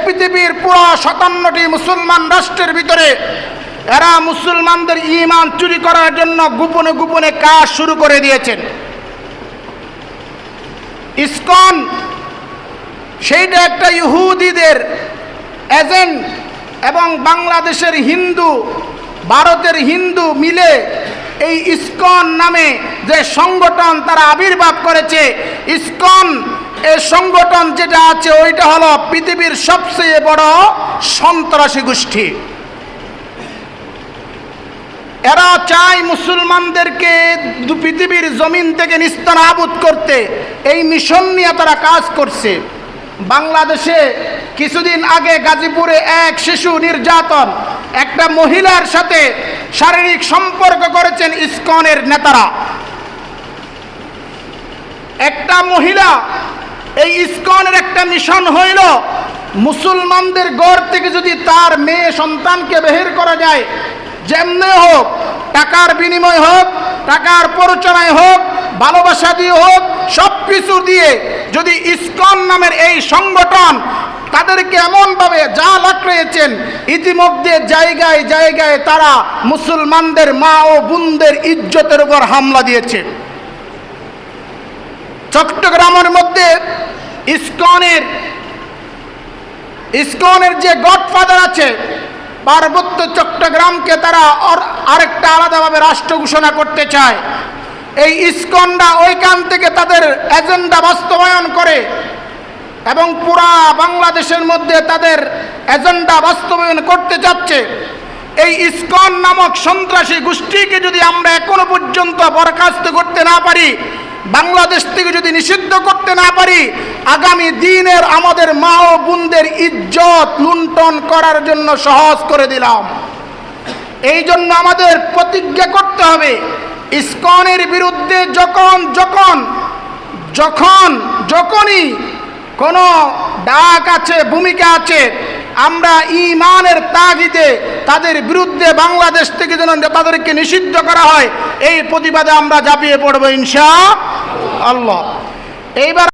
পৃথিবীর পুরো 57টি মুসলমান রাষ্ট্রের ভিতরে এরা মুসলমানদের ঈমান চুরি করার জন্য গোপনে গোপনে কাজ শুরু করে দিয়েছেন। ইসকন সেইটা একটা ইহুদিদের এজেন্ট এবং বাংলাদেশের হিন্দু, ভারতের হিন্দু মিলে এই ইসকন নামে যে সংগঠন তারা আবির্ভাব করেছে, ইসকন এই সংগঠন যেটা আছে ওইটা হলো পৃথিবীর সবচেয়ে বড় সন্ত্রাসী গোষ্ঠী। এরা চায় মুসলমানদেরকে পৃথিবীর জমিন থেকে নিস্তানাবুদ করতে। এই মিশন নিয়ে তারা কাজ করছে। বাংলাদেশে কিছুদিন আগে গাজীপুরে এক শিশু নির্যাতন, একটা মহিলার সাথে শারীরিক সম্পর্ক করেছেন ইসকনের নেতারা। একটা মহিলা, এই ইসকনের একটা মিশন হইল মুসলমানদের ঘর থেকে যদি তার মেয়ে সন্তানকে বের করা যায়, যেমনে হোক, টাকার বিনিময় হোক, টাকার প্ররোচনায় হোক, ভালোবাসা দিয়ে হোক, সব কিছু দিয়ে যদি ইসকন নামের এই সংগঠন তাদেরকে এমনভাবে যা লাগাইছেন, ইতিমধ্যে জায়গায় জায়গায় তারা মুসলমানদের মা ও বোনদের ইজ্জতের উপর হামলা দিয়েছে। চট্টগ্রামের মধ্যে ইসকনের যে গডফাদার আছে, পার্বত্য চট্টগ্রামকে তারা আরেকটা আলাদাভাবে রাষ্ট্র ঘোষণা করতে চায়। এই ইসকনরা ওইখান থেকে তাদের এজেন্ডা বাস্তবায়ন করে এবং পুরা বাংলাদেশের মধ্যে তাদের এজেন্ডা বাস্তবায়ন করতে যাচ্ছে। এই ইসকন নামক সন্ত্রাসী গোষ্ঠীকে যদি আমরা এখনো পর্যন্ত বরখাস্ত করতে না পারি, বাংলাদেশ থেকে যদি নিষিদ্ধ করতে না পারি, আগামী দিনের আমাদের মা ও বোনদের ইজ্জত লুণ্ঠন করার জন্য সহজ করে দিলাম। এই জন্য আমাদের প্রতিজ্ঞা করতে হবে, ইসকনের বিরুদ্ধে যখনই কোনো ডাক আছে, ভূমিকা আছে, আমরা ঈমানের তাগিদে তাদের বিরুদ্ধে বাংলাদেশ থেকে যেন তাদেরকে নিষিদ্ধ করা হয়, এই প্রতিবাদে আমরা ঝাঁপিয়ে পড়ব ইনশাআল্লাহ। এইবার